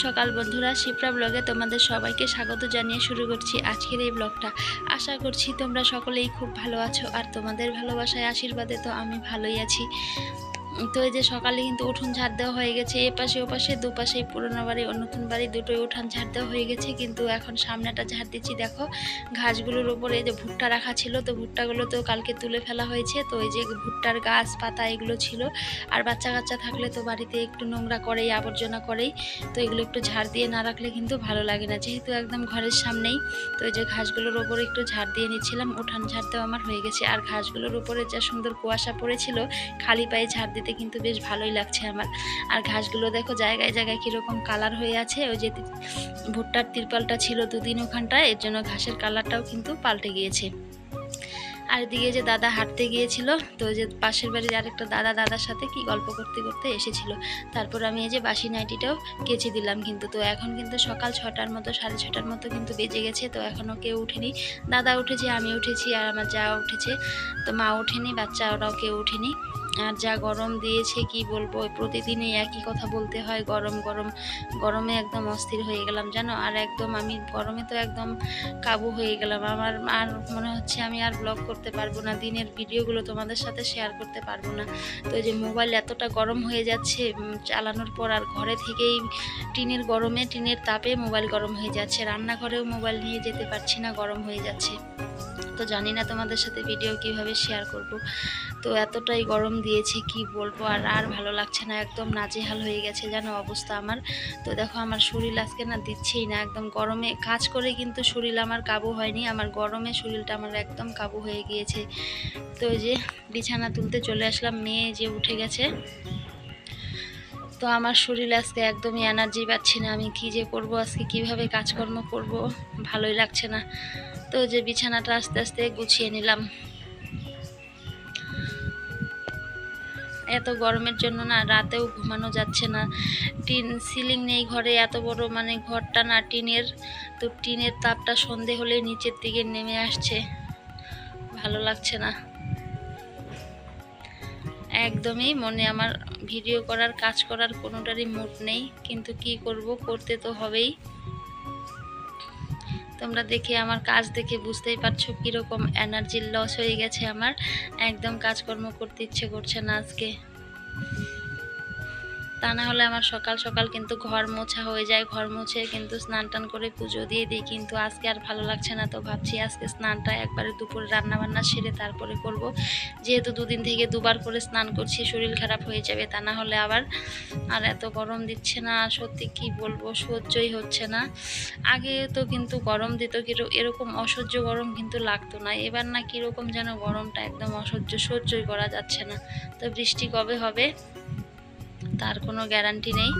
সকাল বন্ধুরা, শিপ্রা ব্লগে তোমাদের সবাইকে স্বাগত জানিয়ে শুরু করছি আজকের এই ব্লগটা। আশা করছি তোমরা সকলেই খুব ভালো আছো, আর তোমাদের ভালোবাসায় আশীর্বাদে তো আমি ভালোই আছি। তো এই যে সকালে কিন্তু উঠোন ঝাড় দেওয়া হয়ে গেছে, এপাশে ওপাশে দুপাশেই পুরোনো বাড়ি ও নতুন বাড়ি দুটোই উঠান ঝাড় দেওয়া হয়ে গেছে। কিন্তু এখন সামনেটা ঝাড় দিচ্ছি। দেখো ঘাসগুলোর উপরে যে ভুট্টা রাখা ছিল, তো ভুট্টাগুলো তো কালকে তুলে ফেলা হয়েছে। তো এই যে ভুট্টার গাছ পাতা এগুলো ছিল, আর বাচ্চা কাচ্চা থাকলে তো বাড়িতে একটু নোংরা করেই, আবর্জনা করেই, তো এগুলো একটু ঝাড় দিয়ে না রাখলে কিন্তু ভালো লাগে না, যেহেতু একদম ঘরের সামনেই। তো এই যে ঘাসগুলোর উপরে একটু ঝাড় দিয়ে নিচ্ছিলাম। উঠান ঝাড় দেওয়া আমার হয়ে গেছে, আর ঘাসগুলোর উপরে যা সুন্দর কুয়াশা পড়েছিল, খালি পায়ে ঝাড় দিতে কিন্তু বেশ ভালোই লাগছে আমার। আর ঘাসগুলো দেখো জায়গায় জায়গায় কীরকম কালার হয়ে আছে। ওই যে ভুট্টার তিরপালটা ছিল দুদিন ওখানটায়, এর জন্য ঘাসের কালারটাও কিন্তু পাল্টে গিয়েছে। আর এদিকে যে দাদা হাঁটতে গিয়েছিল, তো যে পাশের বাড়ির আরেকটা দাদার সাথে কি গল্প করতে করতে এসেছিল। তারপর আমি এই যে বাসি নাইটিটাও কেচে দিলাম কিন্তু। তো এখন কিন্তু সকাল 6টার মতো, 6:30টার মতো কিন্তু বেজে গেছে। তো এখনও কেউ উঠেনি। দাদা উঠেছে, আমি উঠেছি, আর আমার যা উঠেছে। তো মা ওঠেনি, বাচ্চা ওরাও কেউ উঠেনি। আর যা গরম দিয়েছে কি বলবো, প্রতিদিনই একই কথা বলতে হয়, গরম গরম। গরমে একদম অস্থির হয়ে গেলাম জানো। আর একদম আমি গরমে তো একদম কাবু হয়ে গেলাম। আমার আর মনে হচ্ছে আমি আর ব্লগ করতে পারবো না, দিনের ভিডিওগুলো তোমাদের সাথে শেয়ার করতে পারবো না। তো এই যে মোবাইল এতটা গরম হয়ে যাচ্ছে চালানোর পর, আর ঘরে থেকেই টিনের গরমে, টিনের তাপে মোবাইল গরম হয়ে যাচ্ছে। রান্নাঘরেও মোবাইল নিয়ে যেতে পারছি না, গরম হয়ে যাচ্ছে। তো জানি না তোমাদের সাথে ভিডিও কিভাবে শেয়ার করব। তো এতটাই গরম দিয়েছে কি বলবো, আর ভালো লাগছে না, একদম নাজেহাল হয়ে গেছে যেন অবস্থা আমার। তো দেখো আমার শরীর আজকে না দিচ্ছেই না, একদম গরমে কাজ করে কিন্তু শরীর আমার কাবু হয়নি, আমার গরমে শরীরটা আমার একদম কাবু হয়ে গিয়েছে। তো ওই যে বিছানা তুলতে চলে আসলাম, মেয়ে যে উঠে গেছে। তো আমার শরীর আজকে একদমই এনার্জি পাচ্ছি না, আমি কি যে করব আজকে, কিভাবে কাজকর্ম করব, ভালোই লাগছে না। তো যে বিছানাটা আস্তে আস্তে গুছিয়ে নিলাম। এত গরমের জন্য না রাতেও ঘুমানো যাচ্ছে না, সিলিং নেই ঘরে, এত বড় মানে ঘরটা না টিনের। তো টিনের তাপটা সন্ধে হলে নিচের দিকে নেমে আসছে, ভালো লাগছে না একদমই। মনে আমার ভিডিও করার, কাজ করার কোনোটারই মুড নেই, কিন্তু কি করব, করতে তো হবেই। তোমরা দেখে আমার কাজ দেখে বুঝতেই পারছো কীরকম এনার্জি লস হয়ে গেছে আমার, একদম কাজকর্ম করতে ইচ্ছে করছে না আজকে। তা না হলে আমার সকাল সকাল কিন্তু ঘর মোছা হয়ে যায়, ঘর মুছে কিন্তু স্নান টান করে পুজো দিয়ে দিই, কিন্তু আজকে আর ভালো লাগছে না। তো ভাবছি আজকে স্নানটা একবারে দুপুরে রান্নাবান্না সেরে তারপরে করব, যেহেতু দুদিন থেকে দুবার করে স্নান করছি, শরীর খারাপ হয়ে যাবে তা না হলে আবার। আর এত গরম দিচ্ছে না, সত্যি কি বলবো, সহ্যই হচ্ছে না। আগে তো কিন্তু গরম দিত, এরকম অসহ্য গরম কিন্তু লাগতো না, এবার না কীরকম যেন গরমটা একদম অসহ্য, সহ্যই করা যাচ্ছে না। তো বৃষ্টি কবে হবে তার কোনো গ্যারান্টি নেই।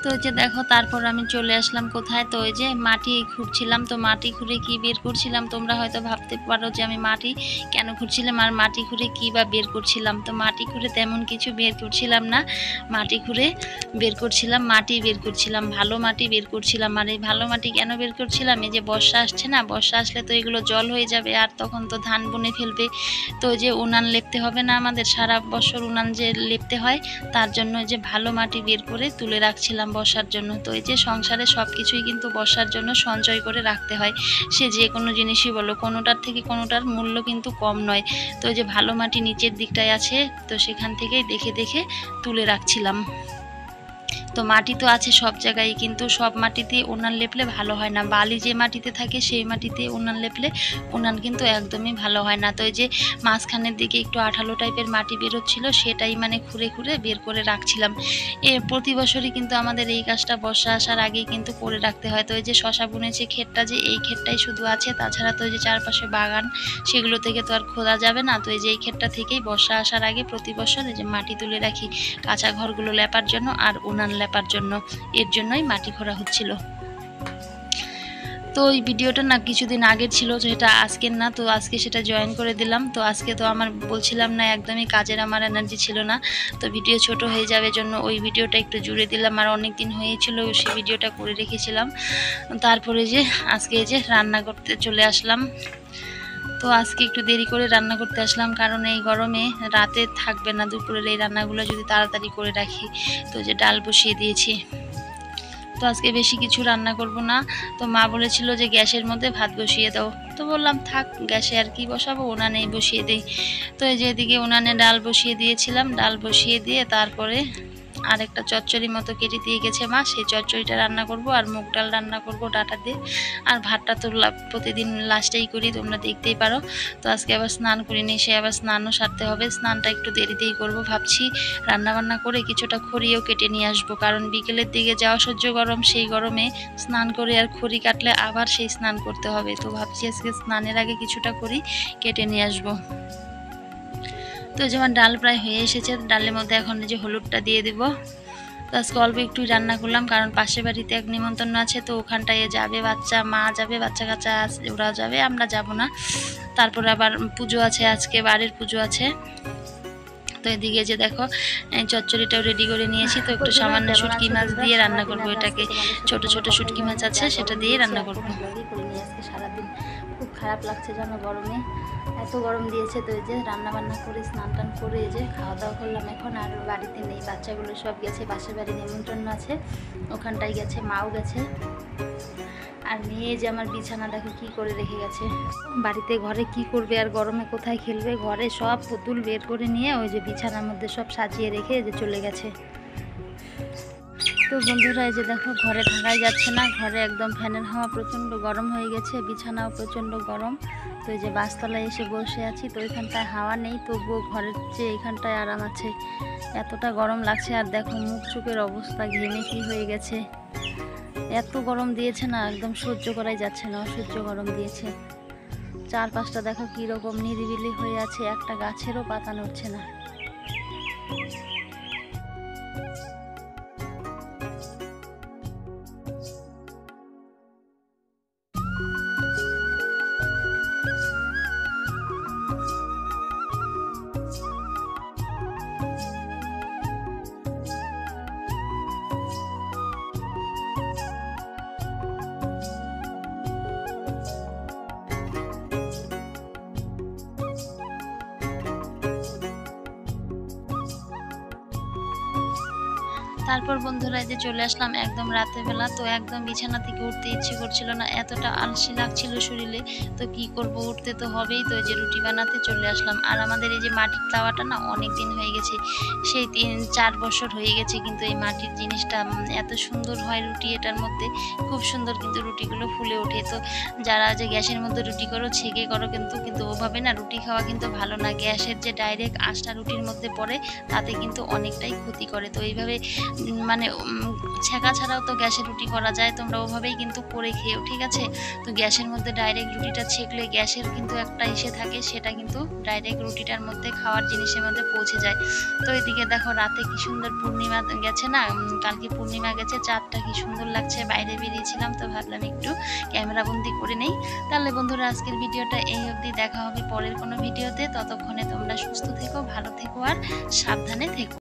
তো যে দেখো তারপর আমি চলে আসলাম কোথায়, তো ওই যে মাটি খুঁড়ছিলাম। তো মাটি খুঁড়ে কি বের করছিলাম, তোমরা হয়তো ভাবতে পারো যে আমি মাটি কেন খুঁড়ছিলাম আর মাটি খুঁড়ে কি বা বের করছিলাম। তো মাটি খুঁড়ে তেমন কিছু বের করছিলাম না, মাটি খুঁড়ে বের করছিলাম, মাটি বের করছিলাম, ভালো মাটি বের করছিলাম। আর এই ভালো মাটি কেন বের করছিলাম, এই যে বর্ষা আসছে না, বর্ষা আসলে তো এগুলো জল হয়ে যাবে, আর তখন তো ধান বুনে ফেলবে। তো যে উনান লেপতে হবে না আমাদের, সারা বছর উনান যে লেপতে হয়, তার জন্য যে ভালো মাটি বের করে তুলে রাখছিলাম রেখেছিলাম বর্ষার জন্য। তো এই যে সংসারে সব কিছুই কিন্তু বর্ষার জন্য সঞ্চয় করে রাখতে হয়, সে যে কোনো জিনিসই বলো, কোনোটার থেকে কোনোটার মূল্য কিন্তু কম নয়। তো এই যে ভালো মাটি নিচের দিকটায় আছে, তো সেখান থেকেই দেখে দেখে তুলে রাখছিলাম। তো মাটি তো আছে সব জায়গায়, কিন্তু সব মাটিতে উনান লেপলে ভালো হয় না। বালি যে মাটিতে থাকে সেই মাটিতে উনান লেপলে উনান কিন্তু একদমই ভালো হয় না। তো এই যে মাঝখানের দিকে একটু আঠালো টাইপের মাটি বেরোচ্ছিল, সেটাই মানে খুঁড়ে খুঁড়ে বের করে রাখছিলাম। প্রতি বছরই কিন্তু আমাদের এই কাজটা বর্ষা আসার আগেই কিন্তু করে রাখতে হয়। তো এই যে শশা বুনেছে ক্ষেতটা, যে এই ক্ষেতটাই শুধু আছে, তাছাড়া তো এই যে চারপাশে বাগান, সেগুলো থেকে তো আর খোঁড়া যাবে না। তো এই যে এই ক্ষেতটা থেকেই বর্ষা আসার আগে প্রতি বছর এই যে মাটি তুলে রাখি কাঁচা ঘরগুলো লেপার জন্য আর উনান লেপার জন্য, এর জন্যই মাটি খোঁড়া হচ্ছিল। তো এই ভিডিওটা না কিছুদিন আগের ছিল, যেটা আজকের না, তো আজকে সেটা জয়েন করে দিলাম। তো আজকে তো আমার বলছিলাম না, একদমই কাজের আমার এনার্জি ছিল না, তো ভিডিও ছোট হয়ে যাবে জন্য ওই ভিডিওটা একটু জুড়ে দিলাম। আর অনেক দিন হয়েছিল সেই ভিডিওটা করে রেখেছিলাম। তারপরে যে আজকে যে রান্না করতে চলে আসলাম। তো আজকে একটু দেরি করে রান্না করতে আসলাম, কারণ এই গরমে রাতে থাকবে না দুপুরের এই রান্নাগুলো যদি তাড়াতাড়ি করে রাখি। তো যে ডাল বসিয়ে দিয়েছি, তো আজকে বেশি কিছু রান্না করব না। তো মা বলেছিল যে গ্যাসের মধ্যে ভাত বসিয়ে দাও, তো বললাম থাক, গ্যাসে আর কি বসাবো, উনানেই বসিয়ে দিই। তো এই যে এদিকে উনানে ডাল বসিয়ে দিয়েছিলাম, ডাল বসিয়ে দিয়ে তারপরে আর একটা চচ্চড়ি মতো কেটে দিয়ে গেছে মা, সেই চচ্চড়িটা রান্না করব, আর মুগ ডাল রান্না করব ডাটা দিয়ে। আর ভাতটা তো প্রতিদিন লাস্টেই করি, তোমরা দেখতেই পারো। তো আজকে আবার স্নান করিনি, সে আবার স্নানও সারতে হবে, স্নানটা একটু দেরিতেই করব ভাবছি। রান্নাবান্না করে কিছুটা খড়িও কেটে নিয়ে আসবো, কারণ বিকেলের দিকে যাওয়া সহ্য গরম, সেই গরমে স্নান করে আর খড়ি কাটলে আবার সেই স্নান করতে হবে। তো ভাবছি আজকে স্নানের আগে কিছুটা খড়ি কেটে নিয়ে আসবো। তো যেমন ডাল প্রায় হয়ে এসেছে, ডালের মধ্যে এখন যে হলুদটা দিয়ে দিব। তো আজকে অল্প একটুই রান্না করলাম, কারণ পাশের বাড়িতে এক নিমন্ত্রণ আছে, তো ওখানটায় যাবে বাচ্চা, মা যাবে, বাচ্চা কাচ্চা ওরা যাবে, আমরা যাব না। তারপর আবার পুজো আছে, আজকে বাড়ির পুজো আছে। তো এদিকে যে দেখো চচ্চড়িটাও রেডি করে নিয়েছি। তো একটু সামান্য শুটকি মাছ দিয়ে রান্না করব, এটাকে ছোট ছোট শুটকি মাছ আছে, সেটা দিয়ে রান্না করব। সারাদিন খুব খারাপ লাগছে জানো গরমে, এত গরম দিয়েছে। তো এই যে রান্না বান্না করে স্নান টান করে এই যে খাওয়া দাওয়া করলাম এখন। আর বাড়িতে নেই, বাচ্চাগুলো সব গেছে পাশের বাড়ি নিমন্ত্রণ আছে, ওখানটায় গেছে, মাও গেছে। আর মেয়ে যে আমার বিছানা দেখো কি করে রেখে গেছে, বাড়িতে ঘরে কি করবে আর গরমে কোথায় খেলবে, ঘরে সব পুতুল বের করে নিয়ে ওই যে বিছানার মধ্যে সব সাজিয়ে রেখে যে চলে গেছে। তো বন্ধুরা এই যে দেখো ঘরে থাকাই যাচ্ছে না, ঘরে একদম ফ্যানের হাওয়া প্রচণ্ড গরম হয়ে গেছে, বিছানাও প্রচণ্ড গরম। তো এই যে বাসতলায় এসে বসে আছি, তো এখানটায় হাওয়া নেই, তবুও ঘরের চেয়ে এখানটায় আরাম আছে, এতটা গরম লাগছে। আর দেখো মুখ চোখের অবস্থা ঘেমে কি হয়ে গেছে, এত গরম দিয়েছে না, একদম সহ্য করাই যাচ্ছে না, অসহ্য গরম দিয়েছে। চারপাশটা দেখো কীরকম নিরিবিলি হয়ে আছে, একটা গাছেরও পাতা নড়ছে না। তারপর বন্ধুরা যে চলে আসলাম একদম রাতের বেলা। তো একদম বিছানা থেকে উঠতে ইচ্ছে করছিল না, এতটা আলসি লাগছিল শরীরে। তো কি করব, উঠতে তো হবেই। তো এই যে রুটি বানাতে চলে আসলাম। আর আমাদের এই যে মাটির তাওয়াটা না অনেক দিন হয়ে গেছে, সেই 3-4 বছর হয়ে গেছে, কিন্তু এই মাটির জিনিসটা এত সুন্দর হয় রুটি, এটার মধ্যে খুব সুন্দর কিন্তু রুটিগুলো ফুলে ওঠে। তো যারা যে গ্যাসের মধ্যে রুটি করো ছেঁকে করো, কিন্তু ওভাবে না রুটি খাওয়া কিন্তু ভালো না। গ্যাসের যে ডাইরেক্ট আঁচটা রুটির মধ্যে পড়ে তাতে কিন্তু অনেকটাই ক্ষতি করে। তো এইভাবে মানে ছেঁকা ছাড়াও তো গ্যাসে রুটি করা যায়, তোমরা ওভাবেই কিন্তু করে খেও, ঠিক আছে। তো গ্যাসের মধ্যে ডাইরেক্ট রুটিটা ছেঁকলে গ্যাসের কিন্তু একটা ইসে থাকে, সেটা কিন্তু ডাইরেক্ট রুটিটার মধ্যে খাওয়ার জিনিসের মধ্যে পৌঁছে যায়। তো এদিকে দেখো রাতে কি সুন্দর পূর্ণিমা গেছে না, কালকে পূর্ণিমা গেছে, চাঁদটা কি সুন্দর লাগছে। বাইরে বেরিয়েছিলাম তো ভাবলাম একটু ক্যামেরা বন্দি করে নেই। তাহলে বন্ধুরা আজকের ভিডিওটা এই অবধি, দেখা হবে পরের কোনো ভিডিওতে। ততক্ষণে তোমরা সুস্থ থেকো, ভালো থেকো আর সাবধানে থেকো।